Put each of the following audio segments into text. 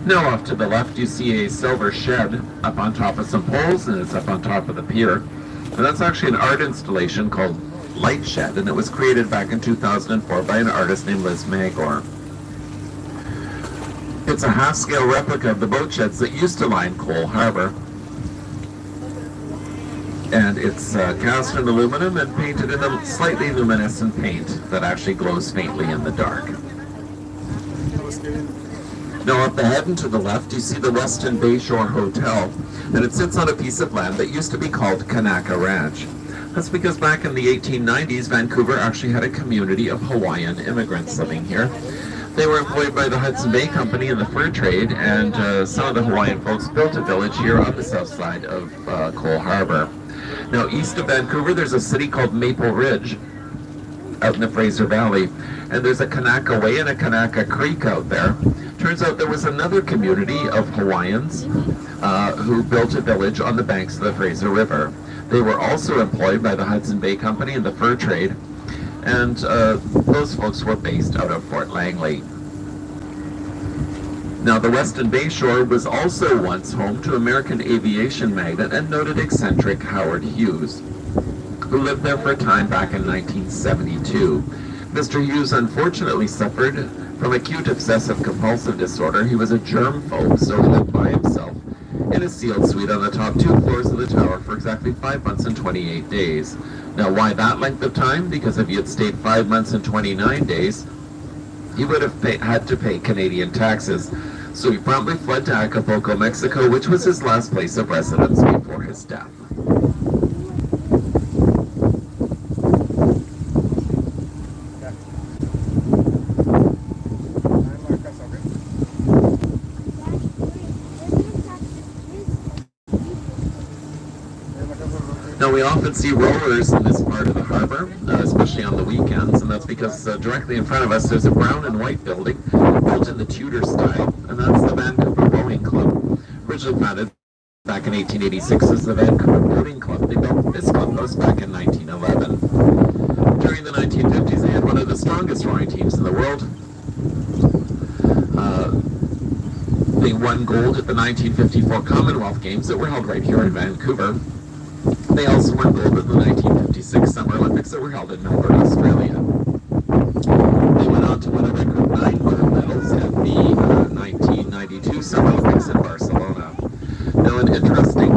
Now off to the left you see a silver shed up on top of some poles, and it's up on top of the pier. And that's actually an art installation called Light Shed, and it was created back in 2004 by an artist named Liz Magor. It's a half-scale replica of the boat sheds that used to line Cole Harbour. And it's cast in aluminum and painted in a slightly luminescent paint that actually glows faintly in the dark. Now up ahead and to the left you see the Weston Bayshore Hotel, and it sits on a piece of land that used to be called Kanaka Ranch. That's because back in the 1890s, Vancouver actually had a community of Hawaiian immigrants living here. They were employed by the Hudson Bay Company in the fur trade, and some of the Hawaiian folks built a village here on the south side of Cole Harbour. Now east of Vancouver there's a city called Maple Ridge out in the Fraser Valley, and there's a Kanaka Way and a Kanaka Creek out there. Turns out there was another community of Hawaiians who built a village on the banks of the Fraser River. They were also employed by the Hudson Bay Company in the fur trade, and those folks were based out of Fort Langley. Now the Weston Bayshore was also once home to American aviation magnate and noted eccentric Howard Hughes, who lived there for a time back in 1972. Mr. Hughes unfortunately suffered from acute obsessive compulsive disorder. He was a germphobe, so he lived by himself in a sealed suite on the top 2 floors of the tower for exactly 5 months and 28 days. Now why that length of time? Because if he had stayed 5 months and 29 days, he would have had to pay Canadian taxes. So he promptly fled to Acapulco, Mexico, which was his last place of residence before his death. Now we often see rowers in this part of the harbour, especially on the weekends, and that's because directly in front of us there's a brown and white building built in the Tudor style, and that's the Vancouver Rowing Club. Originally founded back in 1886 as the Vancouver Boating Club. They built this clubhouse back in 1911. During the 1950s they had one of the strongest rowing teams in the world. They won gold at the 1954 Commonwealth Games that were held right here in Vancouver. They also won gold at the 1956 Summer Olympics that were held in Melbourne, Australia. They went on to win a record 9 gold medals at the 1992 Summer Olympics in Barcelona. Now an interesting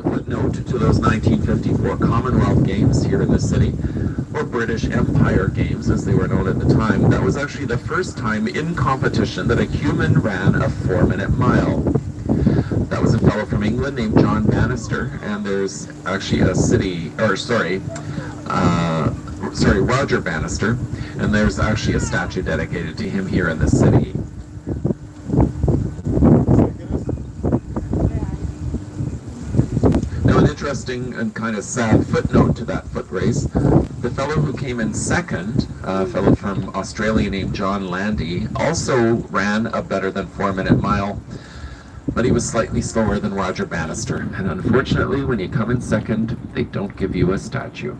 footnote to those 1954 Commonwealth Games here in the city, or British Empire Games as they were known at the time, that was actually the first time in competition that a human ran a 4-minute mile. That was a fellow from England named John Bannister, and there's actually a Roger Bannister, and there's actually a statue dedicated to him here in the city. Now an interesting and kind of sad footnote to that foot race, the fellow who came in second, a fellow from Australia named John Landy, also ran a better than 4-minute mile, but he was slightly slower than Roger Bannister, and unfortunately when you come in second, they don't give you a statue.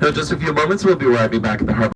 Now in just a few moments we'll be right back at the Harbour